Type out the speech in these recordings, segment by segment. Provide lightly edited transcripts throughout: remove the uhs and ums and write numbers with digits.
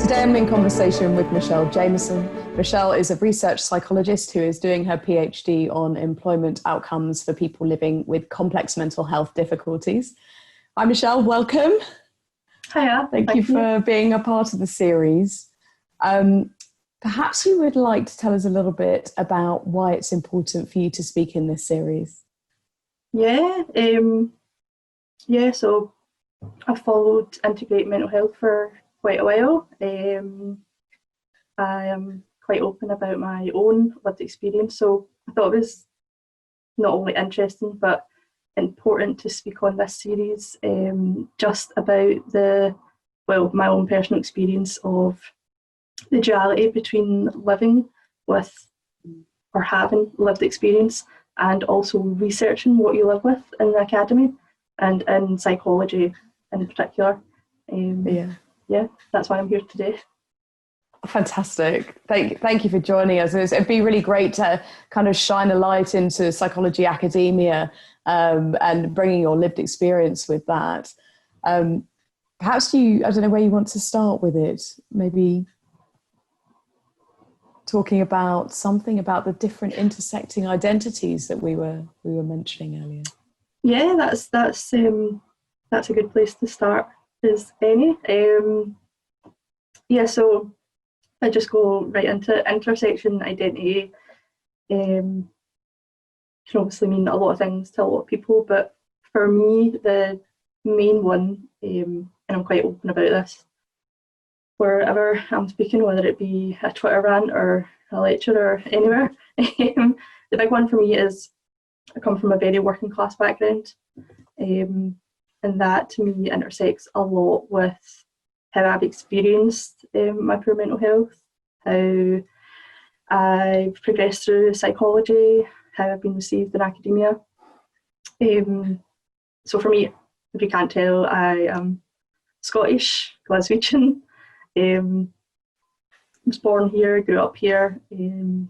Today I'm in conversation with Michelle Jamieson. Michelle is a research psychologist who is doing her PhD on employment outcomes for people living with complex mental health difficulties. Hi Michelle, welcome. Hiya. Thank you for being a part of the series. Perhaps you would like to tell us a little bit about why it's important for you to speak in this series. So I've followed integrate mental health for quite a while. I am quite open about my own lived experience, so I thought it was not only interesting but important to speak on this series just about my own personal experience of the duality between living with or having lived experience and also researching what you live with in the academy and in psychology in particular. That's why I'm here today. Fantastic. Thank you for joining us. It'd be really great to kind of shine a light into psychology academia and bringing your lived experience with that. Perhaps I don't know where you want to start with it, maybe talking about something about the different intersecting identities that we were mentioning earlier. Yeah, that's a good place to start as any. So I just go right into intersection identity. Can obviously mean a lot of things to a lot of people, but for me, the main one, and I'm quite open about this, wherever I'm speaking, whether it be a Twitter rant or a lecture or anywhere, the big one for me is I come from a very working class background, and that to me intersects a lot with how I've experienced my poor mental health, how I've progressed through psychology, how I've been received in academia. So for me, if you can't tell, I am Scottish, Glaswegian. Was born here, grew up here, and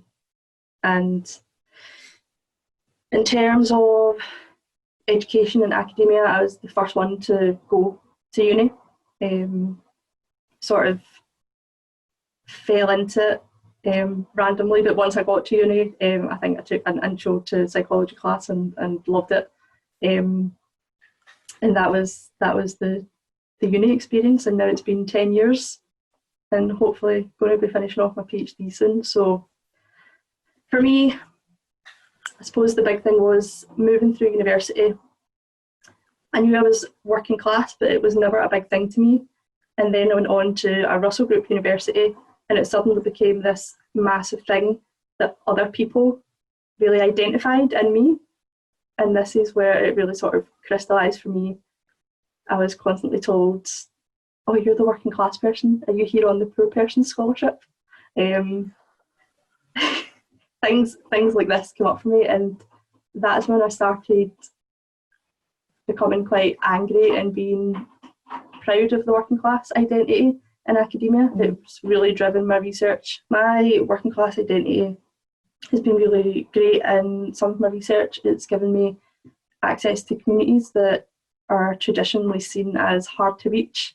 in terms of education and academia, I was the first one to go to uni. Sort of fell into it randomly, but once I got to uni, I think I took an intro to psychology class and loved it. And that was the uni experience, and now it's been 10 years and hopefully going to be finishing off my PhD soon. So for me, I suppose the big thing was moving through university. I knew I was working class, but it was never a big thing to me. And then I went on to a Russell Group university, and it suddenly became this massive thing that other people really identified in me. And this is where it really sort of crystallised for me. I was constantly told, oh, you're the working class person, are you here on the poor person scholarship? Things like this came up for me, and that's when I started becoming quite angry and being proud of the working class identity in academia. It's really driven my research. My working class identity has been really great in some of my research. It's given me access to communities that are traditionally seen as hard to reach.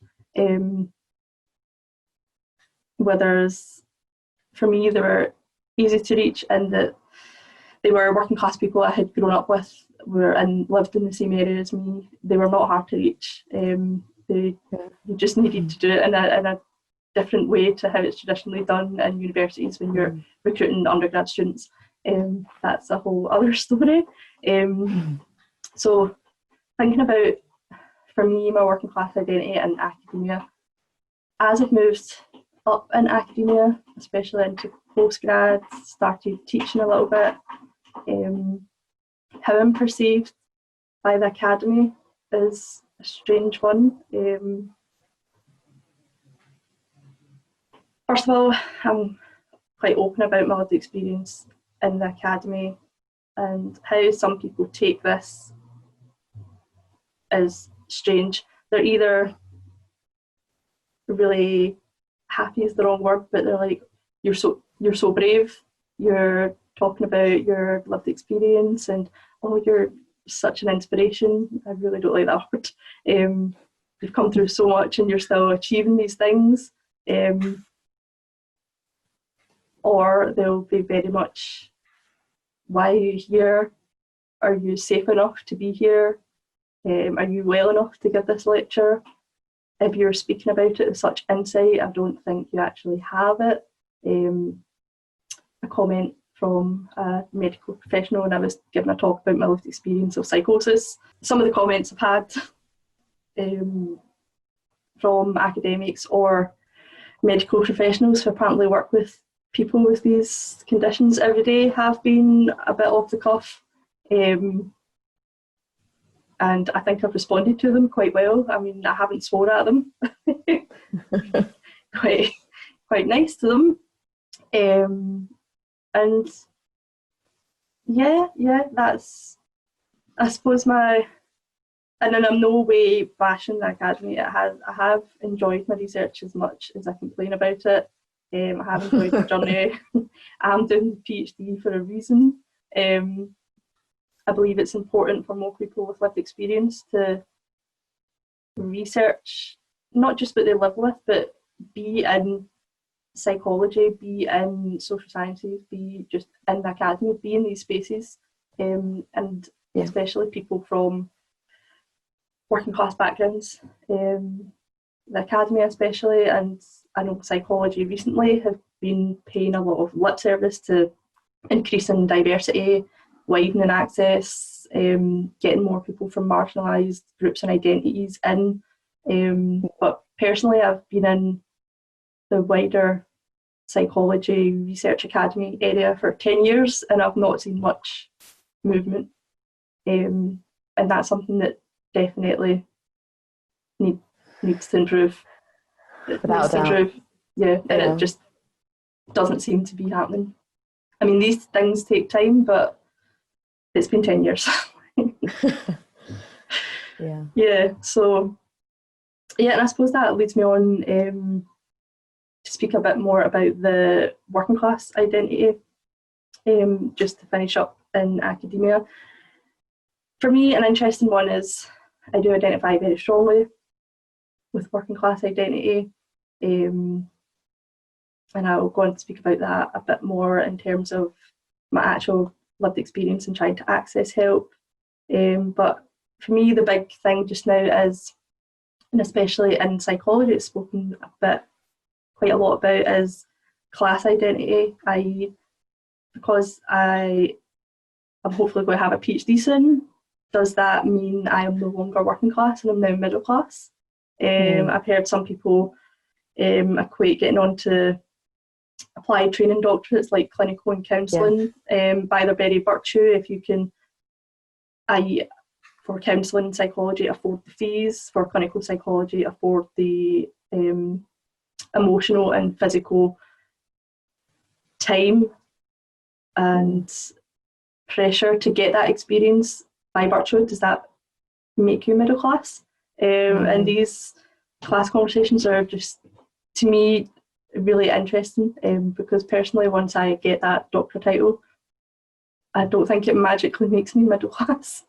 Whereas for me, they were easy to reach, and that they were working class people I had grown up with, lived in the same area as me. They were not hard to reach. You just needed to do it in a different way to how it's traditionally done in universities when you're recruiting undergrad students. That's a whole other story. So thinking about, for me, my working class identity in academia, as I've moved up in academia, especially into postgrad, started teaching a little bit, how I'm perceived by the academy is a strange one. First of all, I'm quite open about my lived experience in the academy and how some people take this is strange. They're either really happy is the wrong word, but they're like, you're so brave, you're talking about your lived experience, and oh, you're such an inspiration. I really don't like that word. You've come through so much and you're still achieving these things. Or they'll be very much, why are you here? Are you safe enough to be here? Are you well enough to give this lecture? If you're speaking about it with such insight, I don't think you actually have it. A comment from a medical professional when I was giving a talk about my lived experience of psychosis. Some of the comments I've had from academics or medical professionals who apparently work with people with these conditions every day have been a bit off the cuff. And I think I've responded to them quite well. I mean, I haven't swore at them. quite nice to them. And yeah, that's, I suppose, and then I'm no way bashing the academy. I have enjoyed my research as much as I complain about it. I have enjoyed the journey. I'm doing the PhD for a reason. I believe it's important for more people with lived experience to research not just what they live with, but be in psychology, be in social sciences, be just in the academy, be in these spaces, and especially people from working class backgrounds. The academy especially, and I know psychology recently, have been paying a lot of lip service to increasing diversity, widening access, getting more people from marginalised groups and identities in. But personally, I've been in the wider psychology research academy area for 10 years and I've not seen much movement. And that's something that definitely needs to improve. Yeah, and it just doesn't seem to be happening. I mean, these things take time, but it's been 10 years. So and I suppose that leads me on to speak a bit more about the working class identity, just to finish up in academia. For me, an interesting one is I do identify very strongly with working class identity, and I'll go on to speak about that a bit more in terms of my actual lived experience and trying to access help. But for me, the big thing just now is, and especially in psychology, it's spoken quite a lot about, is class identity, i.e. because I am hopefully going to have a PhD soon, does that mean I am no longer working class and I'm now middle class? I've heard some people equate getting on to applied training doctorates like clinical and counselling by their very virtue. If you can, i.e. for counselling and psychology, afford the fees, for clinical psychology, afford the emotional and physical time and pressure to get that experience by virtue, does that make you middle class? And these class conversations are just, to me, really interesting, because personally, once I get that doctor title, I don't think it magically makes me middle class.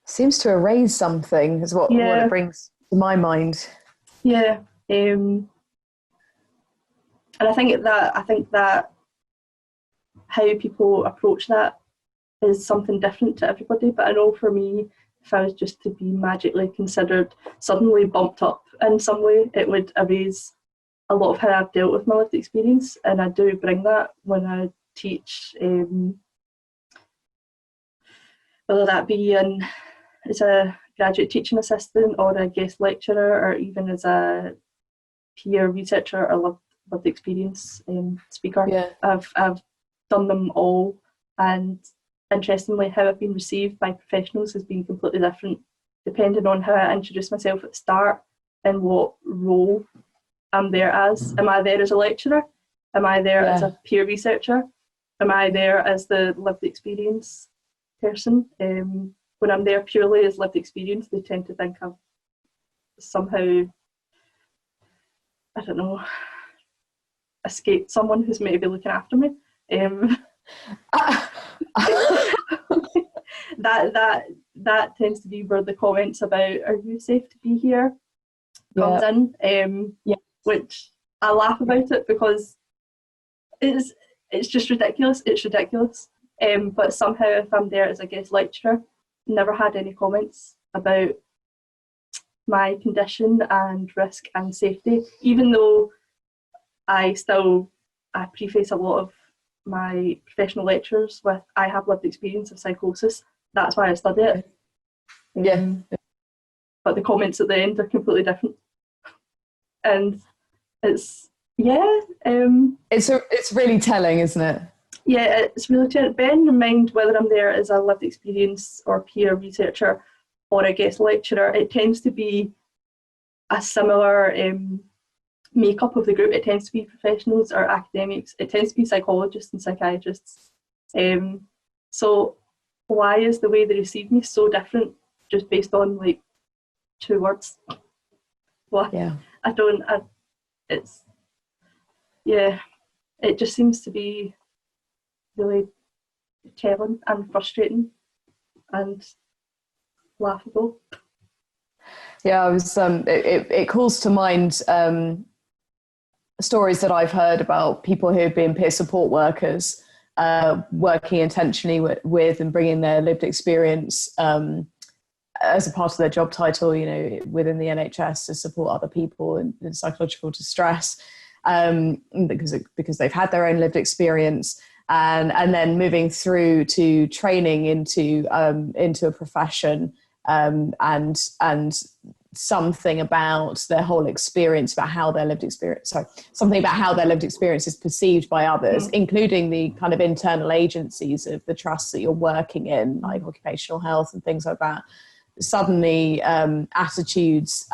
Seems to erase something, is what it brings to my mind. And I think that how people approach that is something different to everybody. But I know for me, if I was just to be magically considered suddenly bumped up in some way, it would erase a lot of how I've dealt with my lived experience. And I do bring that when I teach, whether that be as a graduate teaching assistant or a guest lecturer, or even as a peer researcher or lived experience speaker. I've done them all, and interestingly, how I've been received by professionals has been completely different depending on how I introduce myself at the start and what role I'm there as. Am I there as a lecturer? Am I there as a peer researcher? Am I there as the lived experience person? When I'm there purely as lived experience, they tend to think I've somehow, I don't know, escaped someone who's maybe looking after me. That tends to be where the comments about "are you safe to be here" comes in. which I laugh about it because it's just ridiculous. It's ridiculous. But somehow, if I'm there as a guest lecturer, never had any comments about my condition and risk and safety, even though I preface a lot of my professional lectures with I have lived experience of psychosis. That's why I study it. But the comments at the end are completely different, and it's it's really telling, isn't it? Yeah, it's really telling. Bearing in mind whether I'm there as a lived experience or peer researcher or a guest lecturer, it tends to be a similar makeup of the group. It tends to be professionals or academics. It tends to be psychologists and psychiatrists. So why is the way they receive me so different just based on like 2 words? Well, yeah. It just seems to be really telling and frustrating and laughable. Yeah, I was. It calls to mind stories that I've heard about people who have been peer support workers, working intentionally with and bringing their lived experience as a part of their job title, you know, within the NHS to support other people in psychological distress, because they've had their own lived experience. And then moving through to training into a profession, and something about their whole experience, about how their lived experience, something about how their lived experience is perceived by others, including the kind of internal agencies of the trusts that you're working in, like occupational health and things like that. Suddenly, attitudes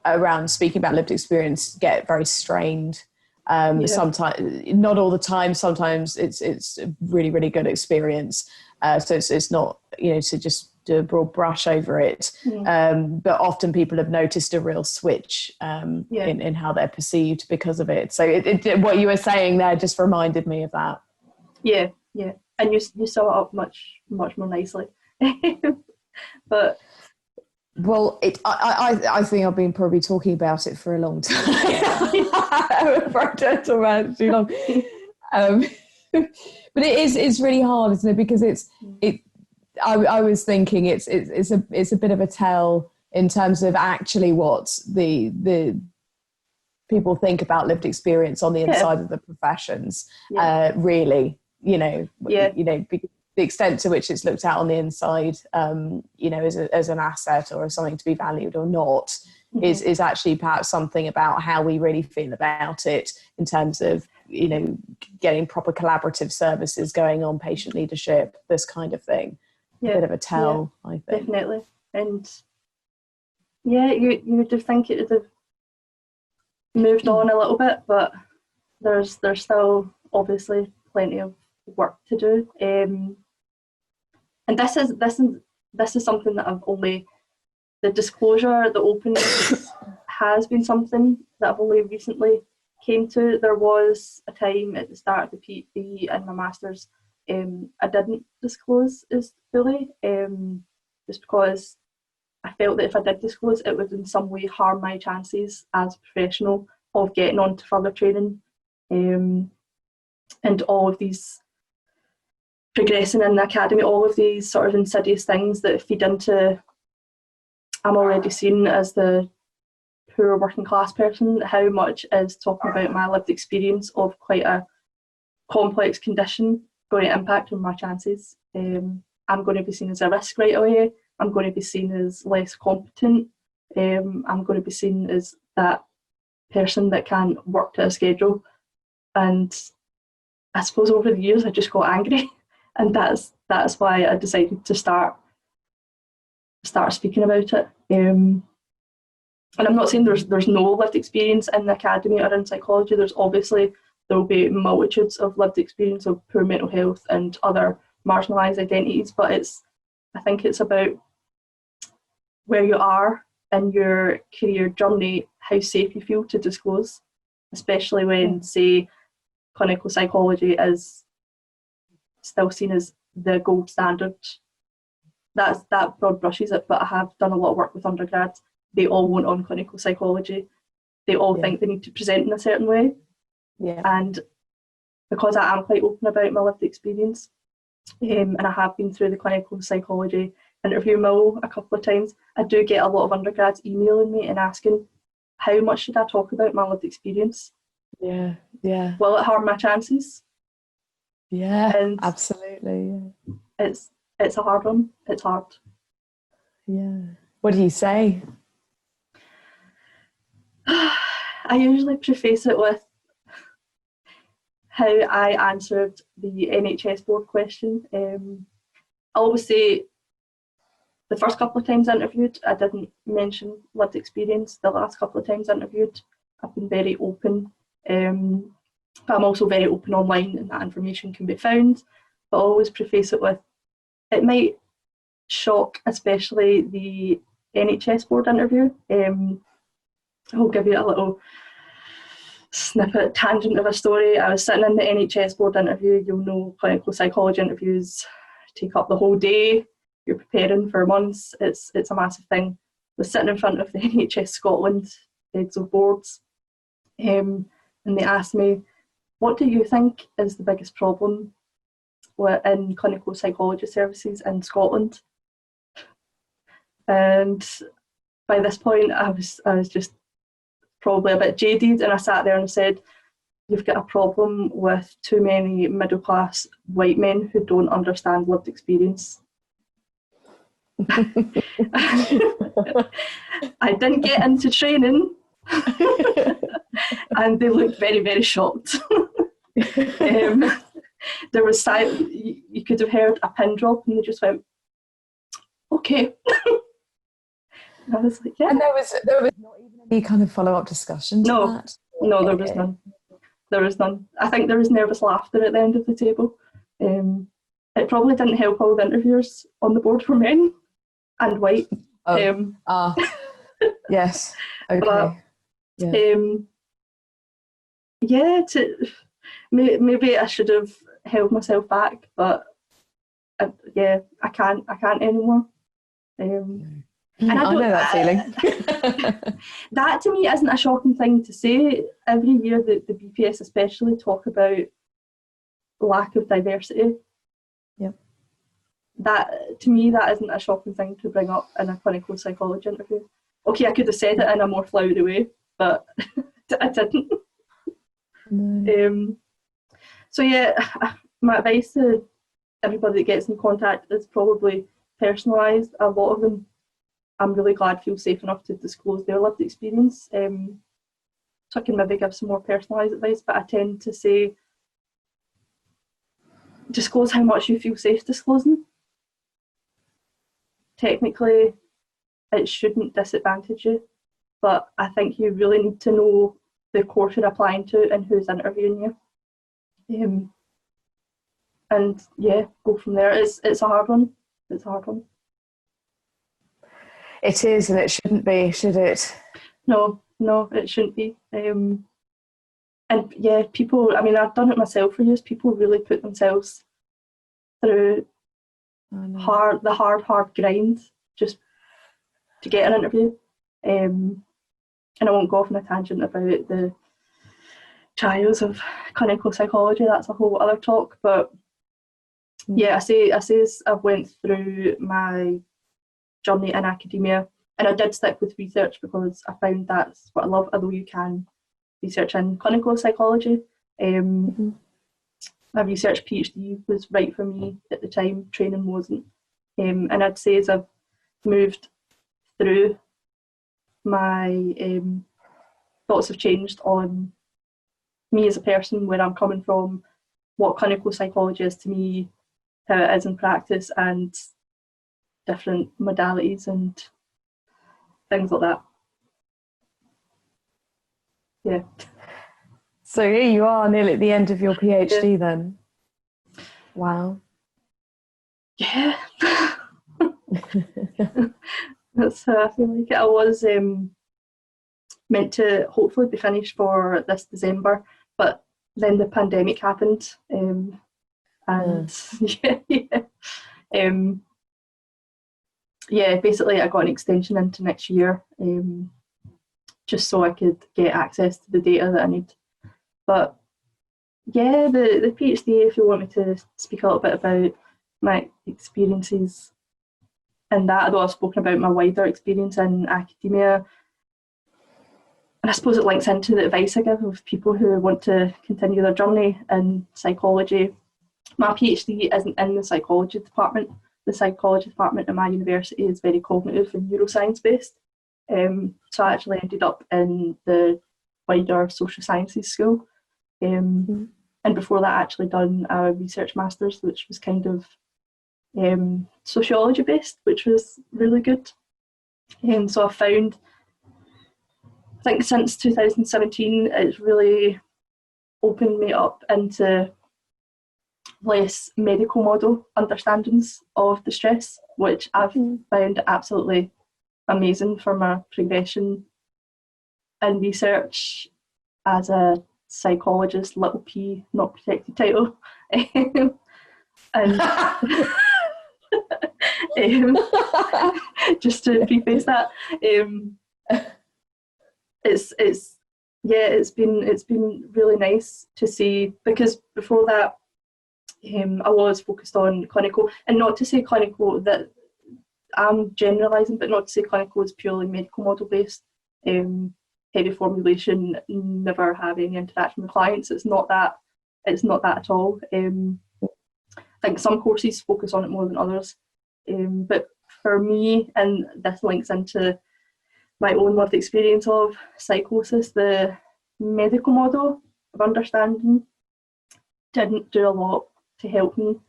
around speaking about lived experience get very strained. Sometimes, not all the time. Sometimes it's a really, really good experience. So it's not, you know, to just do a broad brush over it. But often people have noticed a real switch in how they're perceived because of it. So what you were saying there just reminded me of that. Yeah. And you sum it up much more nicely. But well, I think I've been probably talking about it for a long time. Too long. But it's really hard, isn't it? Because I was thinking it's a bit of a tell in terms of actually what the people think about lived experience on the inside of the professions. Really, you know, the extent to which it's looked at on the inside, you know, as an asset or as something to be valued or not, is actually perhaps something about how we really feel about it in terms of, you know, getting proper collaborative services going on, patient leadership, this kind of thing. A bit of a tell, I think. Definitely. And you would have think it would have moved on a little bit, but there's still obviously plenty of work to do. And this is something that the disclosure, the openness has been something that I've only recently came to. There was a time at the start of the PhD and my master's, I didn't disclose as fully, just because I felt that if I did disclose, it would in some way harm my chances as a professional of getting on to further training, and all of these progressing in the academy, all of these sort of insidious things that feed into, I'm already seen as the poor working class person, how much is talking about my lived experience of quite a complex condition going to impact on my chances. I'm going to be seen as a risk right away. I'm going to be seen as less competent. I'm going to be seen as that person that can work to a schedule. And I suppose over the years I just got angry, and that's why I decided to start speaking about it. And I'm not saying there's no lived experience in the academy or in psychology. There will be multitudes of lived experience of poor mental health and other marginalised identities, but I think it's about where you are in your career journey, how safe you feel to disclose, especially when, say, clinical psychology is still seen as the gold standard. That broad brushes it, but I have done a lot of work with undergrads. They all went on clinical psychology. they all think they need to present in a certain way. Yeah. And because I am quite open about my lived experience, and I have been through the clinical psychology interview mill a couple of times, I do get a lot of undergrads emailing me and asking, how much should I talk about my lived experience? Yeah, yeah. Will it harm my chances? Yeah, And absolutely. it's a hard one. It's hard. Yeah. What do you say? I usually preface it with how I answered the NHS board question. I always say the first couple of times I interviewed, I didn't mention lived experience. The last couple of times I interviewed, I've been very open. But I'm also very open online, and that information can be found. But I always preface it with, it might shock, especially the NHS board interview. I'll give you a little snippet, tangent of a story. I was sitting in the NHS board interview. You'll know clinical psychology interviews take up the whole day. You're preparing for months. It's a massive thing. I was sitting in front of the NHS Scotland heads of boards, and they asked me, what do you think is the biggest problem in clinical psychology services in Scotland? And by this point, I was just probably a bit jaded, and I sat there and said, you've got a problem with too many middle class white men who don't understand lived experience. I didn't get into training and they looked very, very shocked. There was silence. You could have heard a pin drop, and they just went, okay. And I was like, yeah. And there was not even any kind of follow-up discussion to that? No, there was none. There was none. I think there was nervous laughter at the end of the table. It probably didn't help all the interviewers on the board were men and white. Yes. Okay. But, maybe I should have held myself back, but I can't anymore. And I know that feeling. That to me isn't a shocking thing to say. Every year the BPS especially talk about lack of diversity. Yep. That to me, that isn't a shocking thing to bring up in a clinical psychology interview. Okay, I could have said it in a more flowery way, but I didn't. No. So yeah, my advice to everybody that gets in contact is probably personalised. A lot of them, I'm really glad, feel safe enough to disclose their lived experience. So I can maybe give some more personalised advice, but I tend to say, disclose how much you feel safe disclosing. Technically, it shouldn't disadvantage you, but I think you really need to know the course you're applying to and who's interviewing you. And yeah, go from there. It's a hard one. It's a hard one. It is, and it shouldn't be, should it? No, it shouldn't be. And yeah, people, I mean, I've done it myself for years. People really put themselves through the hard grind just to get an interview. And I won't go off on a tangent about the trials of clinical psychology. That's a whole other talk. But yeah, I say I've went through my journey in academia, and I did stick with research because I found that's what I love, although you can research in clinical psychology. My research PhD was right for me at the time, training wasn't. And I'd say as I've moved through, my thoughts have changed on me as a person, where I'm coming from, what clinical psychology is to me, how it is in practice, and different modalities and things like that. Yeah. So here you are, nearly at the end of your PhD then. Wow. Yeah. That's how I feel like it. I was meant to hopefully be finished for this December, but then the pandemic happened, and basically I got an extension into next year, just so I could get access to the data that I need. But yeah, the PhD, if you want me to speak a little bit about my experiences in that, although I've spoken about my wider experience in academia, and I suppose it links into the advice I give of people who want to continue their journey in psychology. My PhD isn't in the psychology department. The psychology department at my university is very cognitive and neuroscience based. So I actually ended up in the wider social sciences school. And before that, I actually done a research master's, which was kind of sociology based, which was really good. So I found, I think since 2017, it's really opened me up into less medical model understandings of distress, which I've found absolutely amazing for my progression in research as a psychologist, little p, not protected title. And just to preface that, it's been really nice to see, because before that I was focused on clinical, and not to say clinical that I'm generalising, but not to say clinical is purely medical model based. Heavy formulation, never have any interaction with clients. It's not that at all. I think some courses focus on it more than others. But for me, and this links into my own lived experience of psychosis, the medical model of understanding didn't do a lot to help me.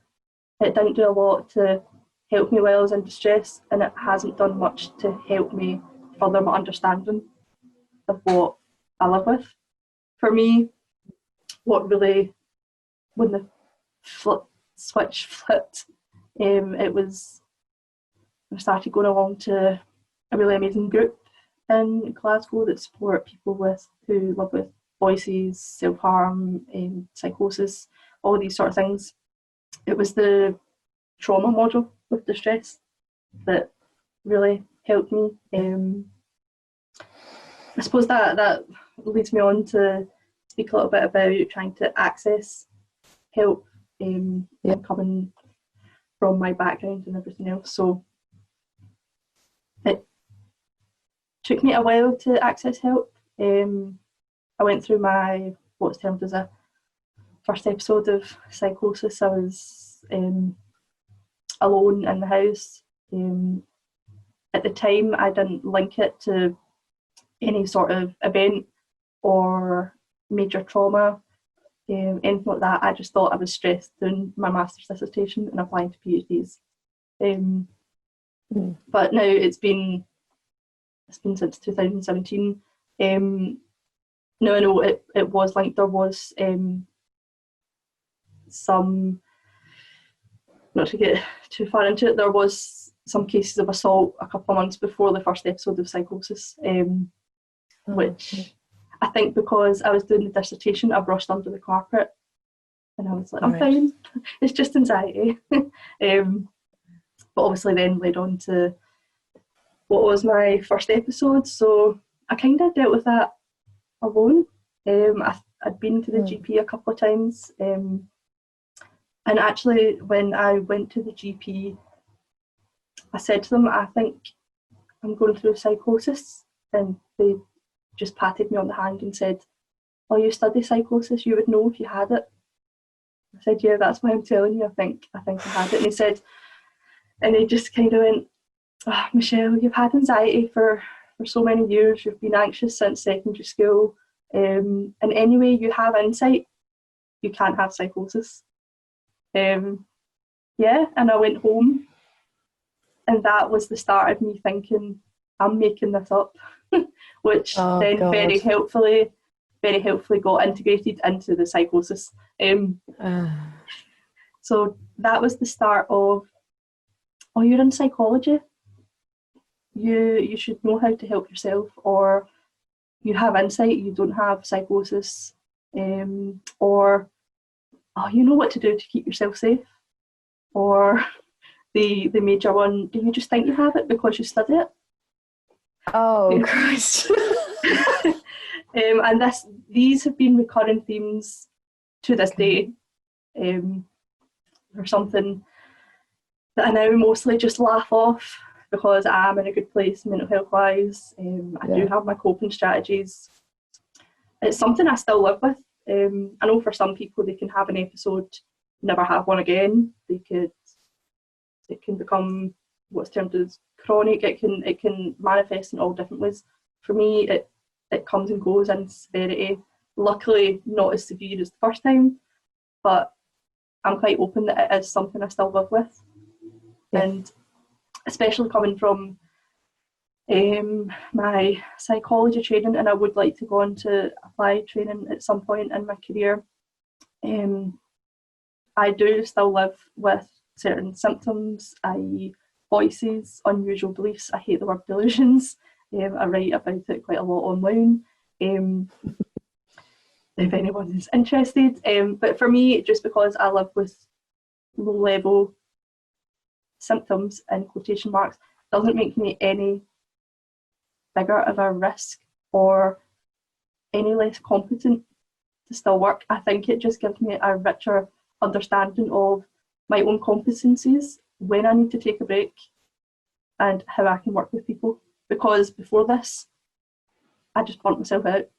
It didn't do a lot to help me while I was in distress, and it hasn't done much to help me further my understanding of what I live with. For me, what really, when the switch flipped, it was, I started going along to a really amazing group in Glasgow that support people who live with voices, self-harm, psychosis, all these sort of things. It was the trauma module with distress that really helped me. I suppose that leads me on to speak a little bit about trying to access help, and coming from my background and everything else. So it took me a while to access help. I went through my what's termed as a first episode of psychosis. I was alone in the house. At the time, I didn't link it to any sort of event or major trauma, anything like that. I just thought I was stressed doing my master's dissertation and applying to PhDs. But now it's been since 2017. No, I know it was linked. There was some, not to get too far into it, there was some cases of assault a couple of months before the first episode of psychosis, which I think because I was doing the dissertation, I brushed under the carpet and I was like, I'm fine, it's just anxiety. But obviously then led on to what was my first episode, so I kind of dealt with that alone. I'd been to the GP a couple of times, and actually when I went to the GP, I said to them, I think I'm going through psychosis, and they just patted me on the hand and said, oh, you study psychosis, you would know if you had it. I said, yeah, that's why I'm telling you, I think I had it. And he said, and he just kind of went, oh, Michelle, you've had anxiety for so many years, you've been anxious since secondary school, and anyway you have insight, you can't have psychosis. And I went home, and that was the start of me thinking, I'm making this up, which very helpfully got integrated into the psychosis. So that was the start of, oh, you're in psychology, you should know how to help yourself, or you have insight, you don't have psychosis, or oh, you know what to do to keep yourself safe, or the major one, do you just think you have it because you study it? Oh, Christ. And these have been recurring themes to this day. Or something that I now mostly just laugh off because I'm in a good place mental health wise. I do have my coping strategies. It's something I still live with. I know for some people they can have an episode, never have one again. It can become what's termed as chronic. It can manifest in all different ways. For me, it comes and goes in severity. Luckily, not as severe as the first time, but I'm quite open that it is something I still live with. Yeah. And especially coming from my psychology training, and I would like to go on to applied training at some point in my career, I do still live with certain symptoms, i.e. voices, unusual beliefs. I hate the word delusions. I write about it quite a lot online. If anyone is interested. But for me, just because I live with low-level symptoms, in quotation marks, doesn't make me any bigger of a risk or any less competent to still work. I think it just gives me a richer understanding of my own competencies, when I need to take a break, and how I can work with people. Because before this, I just burnt myself out.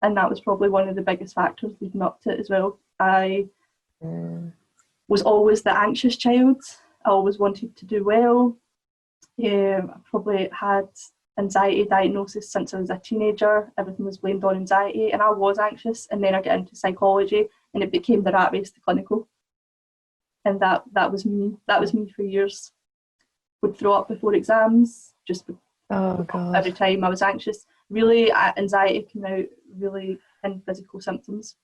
And that was probably one of the biggest factors leading up to it as well. I was always the anxious child. I always wanted to do well. I probably had anxiety diagnosis since I was a teenager. Everything was blamed on anxiety, and I was anxious. And then I got into psychology, and it became the rat race to clinical. And that was me. That was me for years. Would throw up before exams, just every time I was anxious. Really, anxiety came out really in physical symptoms,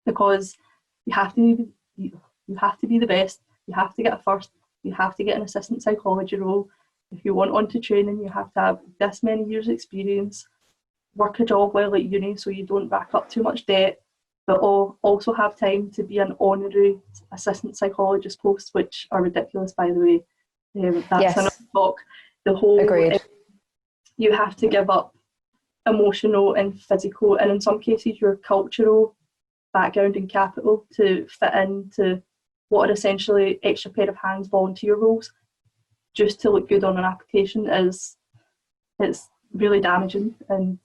because you have to be the best. You have to get a first. You have to get an assistant psychology role. If you want onto training, you have to have this many years experience, work a job while at uni so you don't rack up too much debt, but also have time to be an honorary assistant psychologist post, which are ridiculous, by the way. That's another talk. The whole you have to give up emotional and physical, and in some cases your cultural background and capital to fit into what are essentially extra pair of hands volunteer roles just to look good on an application. It's really damaging, and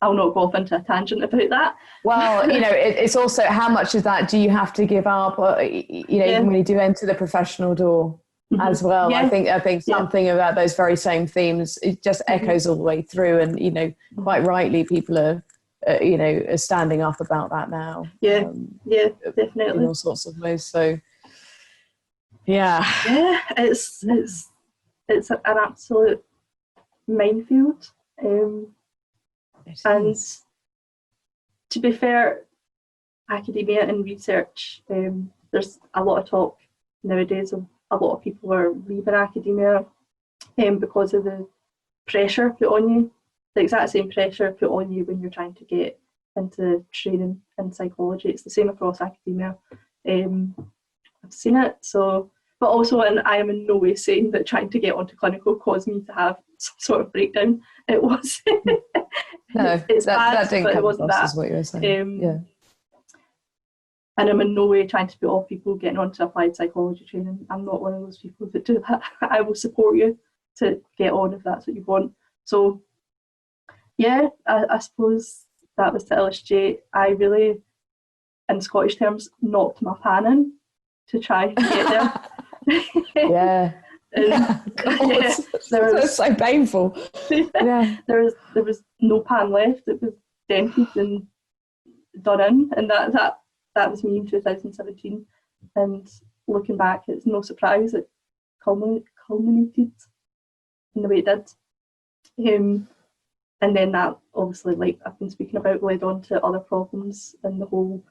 I'll not go off into a tangent about that. Well, it's also how much of that do you have to give up, even when you do enter the professional door as well. Yeah. I think something about those very same themes, it just echoes all the way through, and quite rightly people are standing up about that now. Definitely in all sorts of ways. So it's an absolute minefield. And to be fair, academia and research, there's a lot of talk nowadays of a lot of people are leaving academia because of the pressure put on you, the exact same pressure put on you when you're trying to get into training in psychology. It's the same across academia. I've seen it. So, but also, and I am in no way saying that trying to get onto clinical caused me to have some sort of breakdown. It was. No, it's bad, that didn't but come it wasn't across that. as what you were saying. And I'm in no way trying to put off people getting onto applied psychology training. I'm not one of those people that do that. I will support you to get on if that's what you want. So, I suppose that was to illustrate. I really, in Scottish terms, knocked my pan in to try and get there. That's so painful. There was no pan left. It was dented and done in, and that was me in 2017. And looking back, it's no surprise it culminated in the way it did. And then that obviously, like I've been speaking about, led on to other problems and the whole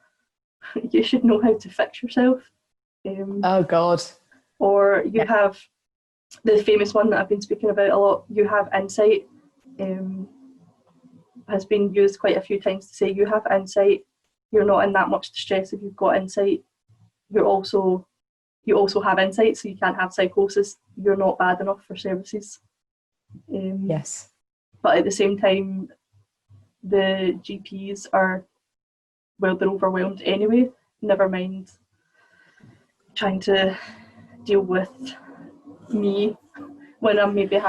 you should know how to fix yourself. Oh God. Or you have the famous one that I've been speaking about a lot, you have insight, has been used quite a few times to say you have insight, you're not in that much distress if you've got insight. You also have insight, so you can't have psychosis. You're not bad enough for services. Yes. But at the same time, the GPs are, well, they're overwhelmed anyway, never mind trying to deal with me when I'm maybe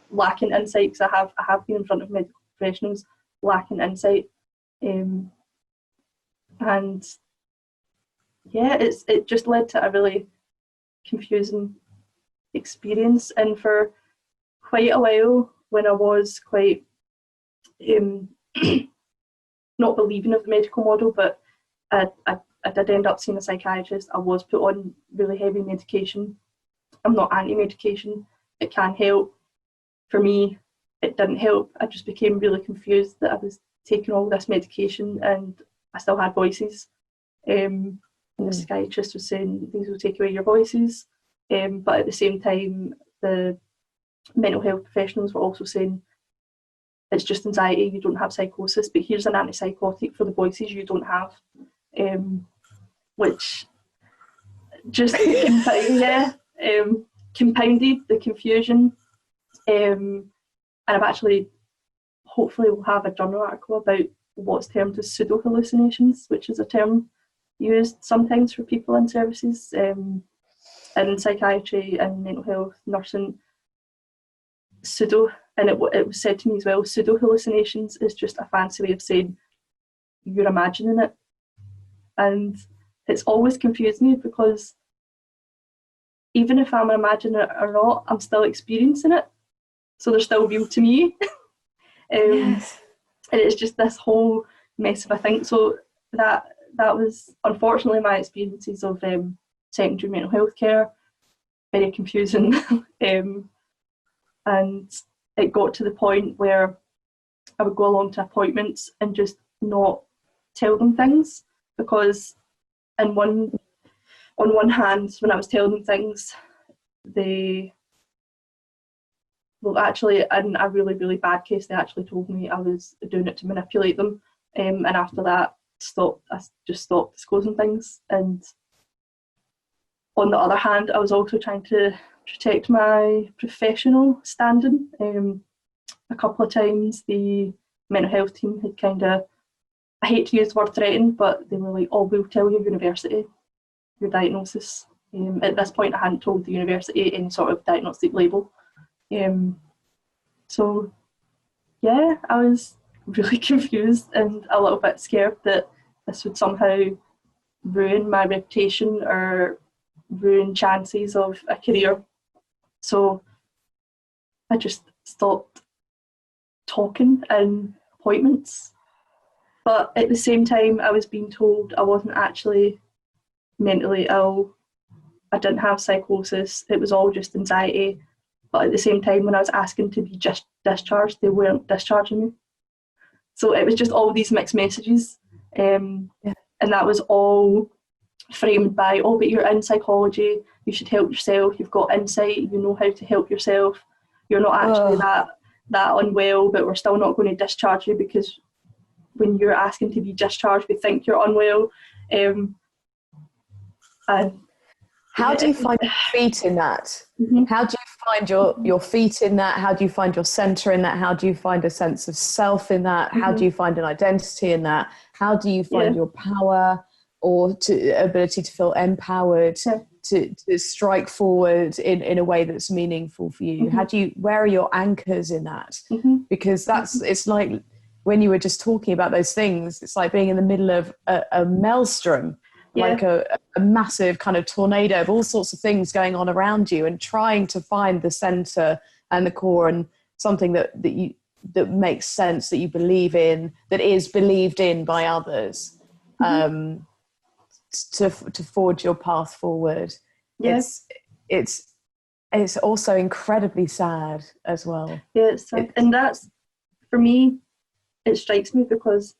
lacking insight, because I have been in front of medical professionals lacking insight, and yeah, it just led to a really confusing experience. And for quite a while, when I was quite not believing of the medical model, but I did end up seeing a psychiatrist. I was put on really heavy medication. I'm not anti-medication. It can help. For me, it didn't help. I just became really confused that I was taking all this medication and I still had voices. And the psychiatrist was saying these will take away your voices. But at the same time, the mental health professionals were also saying it's just anxiety, you don't have psychosis, but here's an antipsychotic for the voices you don't have. Which just compounded the confusion. And I've actually, hopefully we'll have a journal article about what's termed as pseudo hallucinations, which is a term used sometimes for people in services in psychiatry and mental health, nursing. Pseudo, and it was said to me as well, pseudo hallucinations is just a fancy way of saying you're imagining it. And it's always confused me, because even if I'm imagining it or not, I'm still experiencing it. So they're still real to me. Yes. And it's just this whole mess of a thing. So that was unfortunately my experiences of secondary mental health care. Very confusing. And it got to the point where I would go along to appointments and just not tell them things, because on one hand, when I was telling them things, actually, in a really, really bad case, they actually told me I was doing it to manipulate them. And after that, I just stopped disclosing things. And on the other hand, I was also trying to protect my professional standing. A couple of times the mental health team had kind of, I hate to use the word threatened, but they were like, oh, we'll tell your university your diagnosis. At this point, I hadn't told the university any sort of diagnostic label. So yeah, I was really confused and a little bit scared that this would somehow ruin my reputation or ruin chances of a career. So I just stopped talking in appointments. But at the same time, I was being told I wasn't actually mentally ill. I didn't have psychosis. It was all just anxiety. But at the same time, when I was asking to be just discharged, they weren't discharging me. So it was just all these mixed messages. And that was all framed by, oh, but you're in psychology, you should help yourself, you've got insight, you know how to help yourself, you're not actually that unwell, but we're still not going to discharge you because when you're asking to be discharged, we think you're unwell. How do you find your feet in that? Mm-hmm. How do you find your feet in that? How do you find your center in that? How do you find a sense of self in that? Mm-hmm. How do you find an identity in that? How do you find your power or ability to feel empowered to strike forward in a way that's meaningful for you? Mm-hmm. Where are your anchors in that? Mm-hmm. Because it's like when you were just talking about those things, it's like being in the middle of a maelstrom. Like a massive kind of tornado of all sorts of things going on around you, and trying to find the center and the core and something that makes sense, that you believe in, that is believed in by others, to forge your path forward. Yes, it's also incredibly sad as well. Yeah, and that's, for me, it strikes me because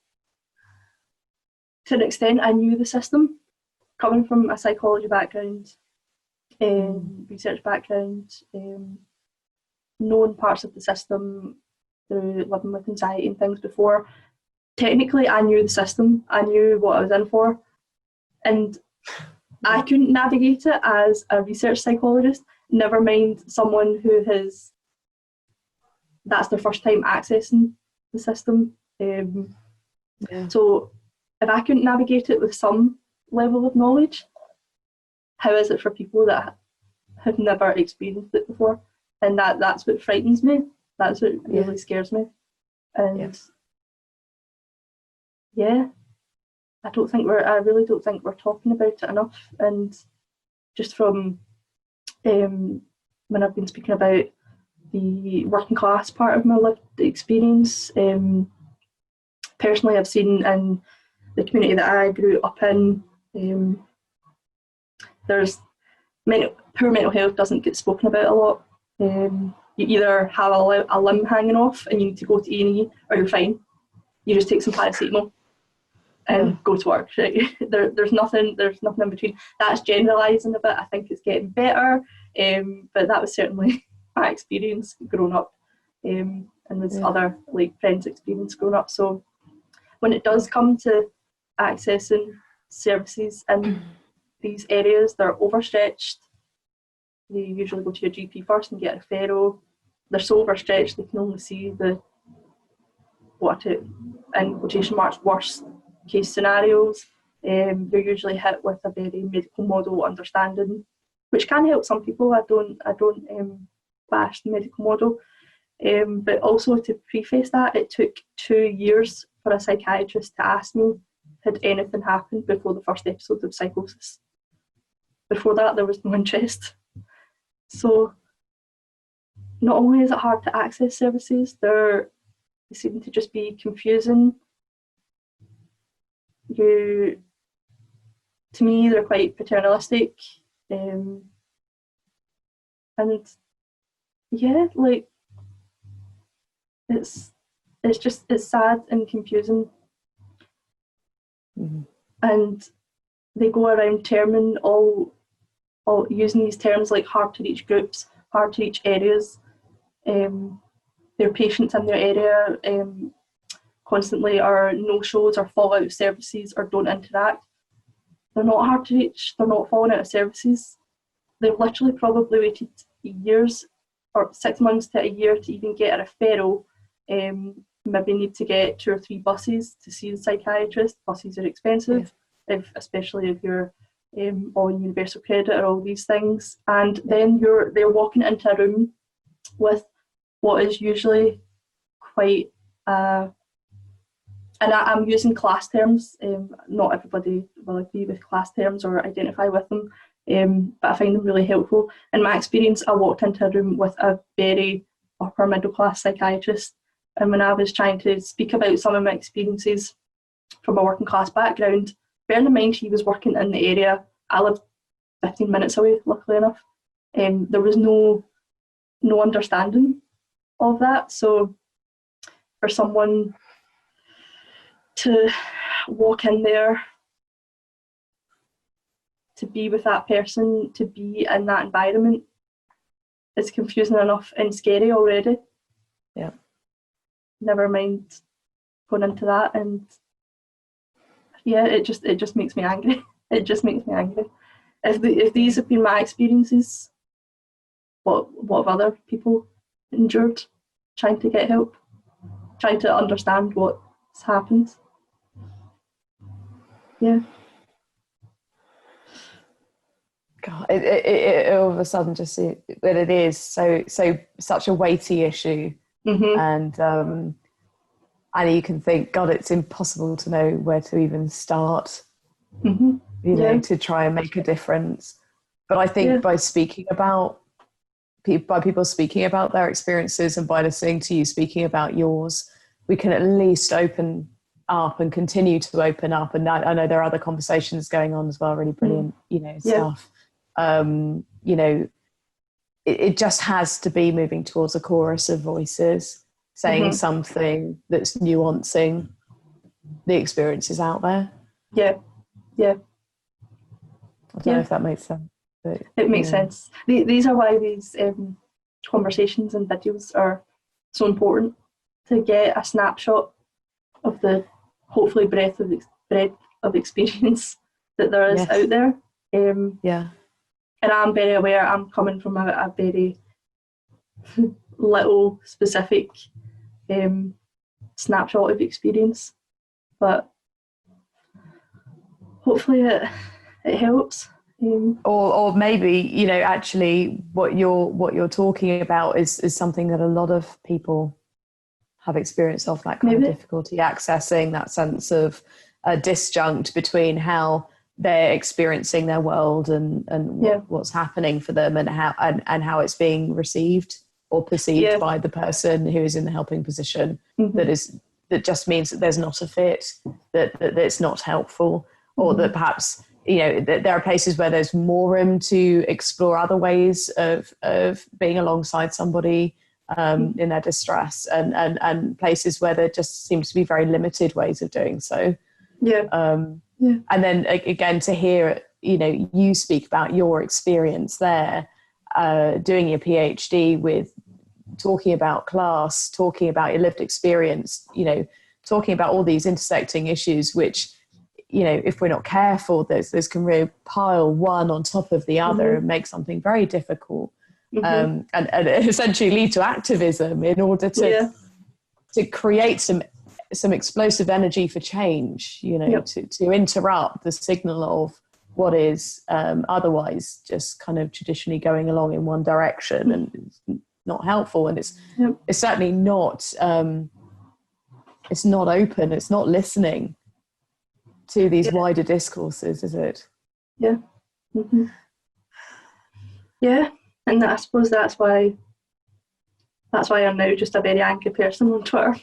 to an extent I knew the system. Coming from a psychology background, research background, knowing parts of the system through living with anxiety and things before, technically I knew the system, I knew what I was in for, and I couldn't navigate it as a research psychologist, never mind someone who that's their first time accessing the system. So if I couldn't navigate it with some level of knowledge, how is it for people that have never experienced it before? And that's what frightens me. That's what really scares me. And I really don't think we're talking about it enough. And just from when I've been speaking about the working class part of my lived experience, personally I've seen in the community that I grew up in, there's poor mental health doesn't get spoken about a lot. You either have a limb hanging off and you need to go to A&E, or you're fine. You just take some paracetamol and go to work. Right? There's nothing in between. That's generalising a bit. I think it's getting better, but that was certainly my experience growing up, and with other friends' experience growing up. So when it does come to accessing services in these areas, they're overstretched. You usually go to your GP first and get a referral. They're so overstretched they can only see in quotation marks, worst case scenarios. You're usually hit with a very medical model understanding, which can help some people. I don't bash the medical model. But also, to preface that, it took 2 years for a psychiatrist to ask me, had anything happened before the first episode of psychosis. Before that, there was no interest. So not only is it hard to access services, they seem to just be confusing. To me, they're quite paternalistic. And it's sad and confusing. And they go around terming all using these terms like hard to reach groups, hard to reach areas. Their patients in their area constantly are no-shows or fall out of services or don't interact. They're not hard to reach, they're not falling out of services. They've literally probably waited years or 6 months to a year to even get a referral. Maybe need to get 2 or 3 buses to see the psychiatrist. Buses are expensive, especially if you're on universal credit or all these things. And then they're walking into a room with what is usually quite and I'm using class terms. Not everybody will agree with class terms or identify with them, but I find them really helpful. In my experience, I walked into a room with a very upper middle class psychiatrist, and when I was trying to speak about some of my experiences from a working class background, bearing in mind he was working in the area, I lived 15 minutes away, luckily enough, there was no understanding of that. So for someone to walk in there, to be with that person, to be in that environment, is confusing enough and scary already. Yeah. Never mind going into that, and it just makes me angry. It just makes me angry. If these have been my experiences, what have other people endured trying to get help, trying to understand what's happened? Yeah. God, it all of a sudden just that it is such a weighty issue, and you can think, God, it's impossible to know where to even start, you know, to try and make a difference. But I think by people speaking about their experiences and by listening to you speaking about yours, we can at least open up and continue to open up. And I know there are other conversations going on as well, really brilliant, stuff. You know, it just has to be moving towards a chorus of voices saying something that's nuancing the experiences out there. Yeah. I don't know if that makes sense. But, it makes sense. These are why these conversations and videos are so important, to get a snapshot of the hopefully breadth of experience that there is out there. And I'm very aware I'm coming from a very little specific snapshot of experience, but hopefully it helps. Or maybe, you know, actually what you're talking about is something that a lot of people have experience of, that kind of difficulty accessing that sense of a disjunct between how they're experiencing their world and what's happening for them, and how it's being received or perceived by the person who is in the helping position. That just means that there's not a fit, that it's not helpful, or that perhaps, you know, there are places where there's more room to explore other ways of being alongside somebody in their distress, and places where there just seems to be very limited ways of doing so. And then again, to hear, you know, you speak about your experience there, doing your PhD, with talking about class, talking about your lived experience, you know, talking about all these intersecting issues, which, you know, if we're not careful, those can really pile one on top of the other and make something very difficult, and essentially lead to activism in order to create some explosive energy for change, you know, to interrupt the signal of what is otherwise just kind of traditionally going along in one direction, and it's not helpful, and it's certainly not it's not open, it's not listening to these wider discourses, is it? And I suppose that's why I'm now just a very angry person on Twitter.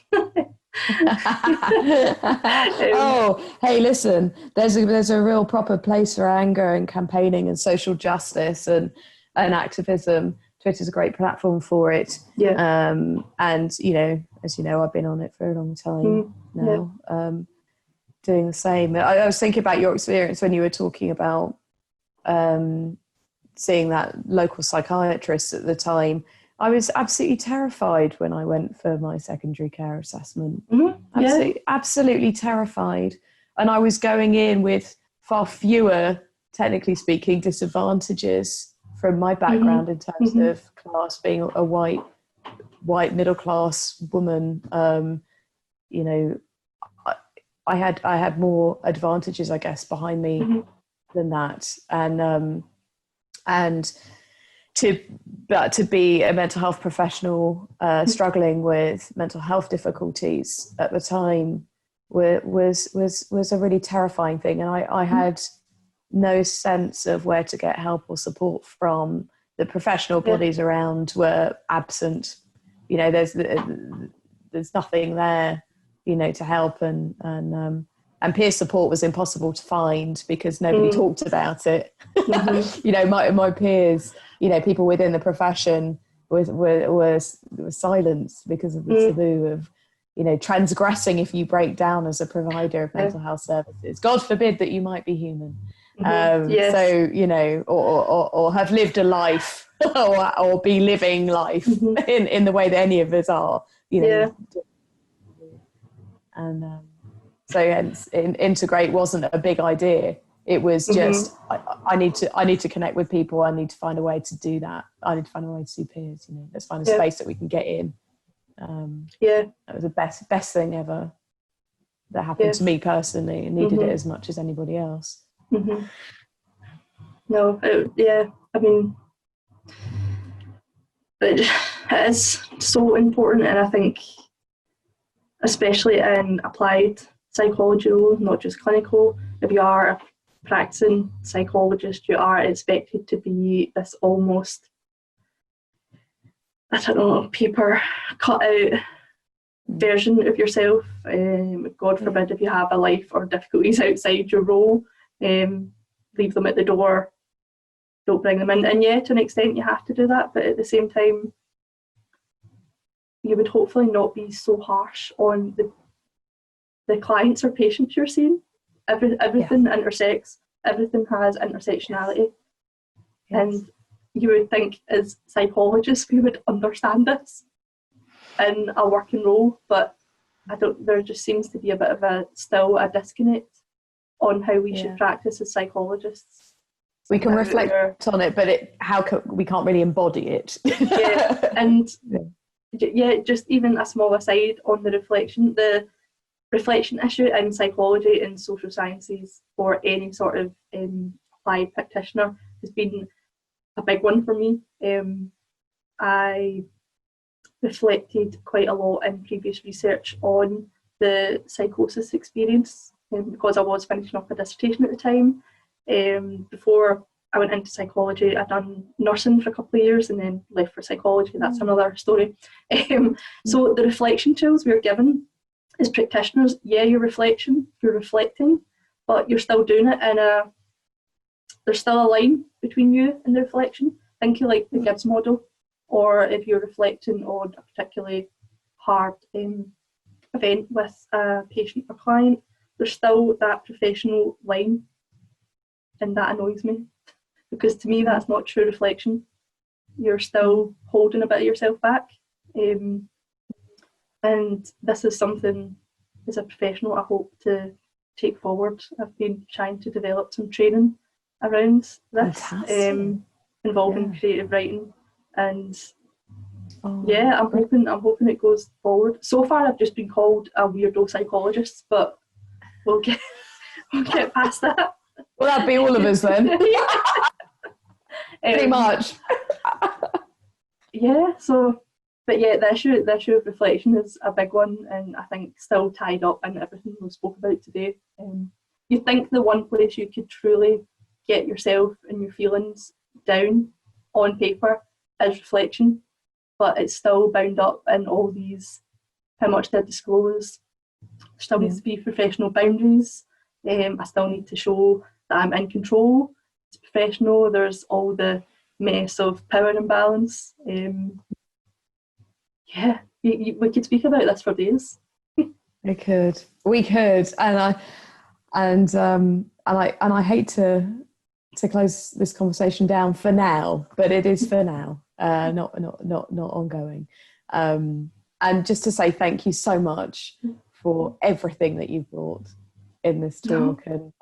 Oh, hey, listen, there's a real proper place for anger and campaigning and social justice and activism. Twitter's a great platform for it. And, you know, as you know, I've been on it for a long time now, doing the same. I was thinking about your experience when you were talking about seeing that local psychiatrist at the time. I was absolutely terrified when I went for my secondary care assessment. Absolutely terrified. And I was going in with far fewer, technically speaking, disadvantages from my background in terms of class, being a white middle class woman. You know, I had more advantages, I guess, behind me than that. And to be a mental health professional struggling with mental health difficulties at the time was a really terrifying thing, and I had no sense of where to get help or support from. The professional bodies around were absent. You know, there's nothing there, you know, to help, and peer support was impossible to find because nobody talked about it. You know, my peers, you know, people within the profession were silenced because of the taboo of, you know, transgressing if you break down as a provider of mental health services. God forbid that you might be human. So, you know, or have lived a life or be living life in the way that any of us are, you know. And so hence integrate wasn't a big idea. It was just I need to connect with people. I need to find a way to do that. I need to find a way to see peers. You know, let's find a space that we can get in. That was the best thing ever that happened to me personally, and needed it as much as anybody else. No, I mean, it is so important, and I think especially in applied psychology roles, not just clinical, if you are a practicing psychologist, you are expected to be this almost, I don't know, paper cut out version of yourself. God forbid if you have a life or difficulties outside your role, leave them at the door, don't bring them in. And yeah, to an extent you have to do that, but at the same time you would hopefully not be so harsh on the clients or patients you're seeing. Everything intersects, everything has intersectionality. And you would think as psychologists we would understand this in a working role, but there just seems to be a bit of still a disconnect on how we should practice as psychologists. We can reflect on it, but we can't really embody it. And yeah, just even a small aside on the reflection issue in psychology and social sciences for any sort of applied practitioner has been a big one for me. I reflected quite a lot in previous research on the psychosis experience because I was finishing up a dissertation at the time. Before I went into psychology, I'd done nursing for a couple of years and then left for psychology. That's another story. So the reflection tools we were given as practitioners, yeah, you're reflecting, but you're still doing it there's still a line between you and the reflection. Think you like the Gibbs model, or if you're reflecting on a particularly hard event with a patient or client, there's still that professional line, and that annoys me, because to me that's not true reflection. You're still holding a bit of yourself back, and this is something as a professional I hope to take forward. I've been trying to develop some training around this, involving creative writing, and I'm hoping it goes forward. So far I've just been called a weirdo psychologist, but we'll get past that. Well, that'd be all of us then. Pretty much. But the issue of reflection is a big one, and I think still tied up in everything we spoke about today. You think the one place you could truly get yourself and your feelings down on paper is reflection, but it's still bound up in all these, how much do I disclose? There still needs to be professional boundaries. I still need to show that I'm in control. It's professional. There's all the mess of power imbalance. We could speak about this for days. We could, and I hate to close this conversation down for now, but it is for now, not ongoing. And just to say thank you so much for everything that you've brought in this talk, and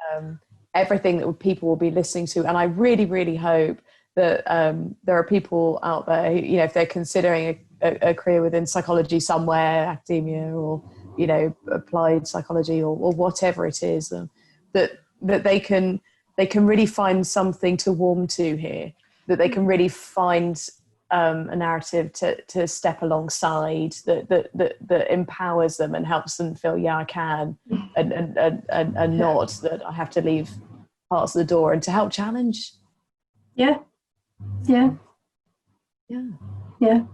everything that people will be listening to. And I really, really hope that there are people out there, if they're considering a career within psychology somewhere, academia, or applied psychology, or whatever it is, that they can really find something to warm to here, that they can really find a narrative to step alongside that empowers them and helps them feel, I can, and not that I have to leave parts of the door, and to help challenge.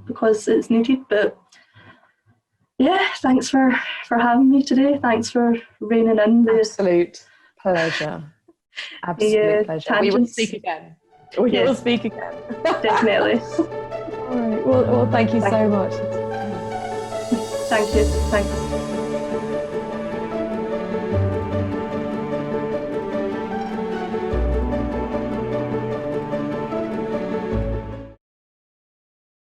Because it's needed. But thanks for having me today. Thanks for reining in the absolute pleasure. Absolute pleasure. Tangents. We will speak again. Will speak again. Definitely. All right. Well, thank you so much. Thank you. Thanks.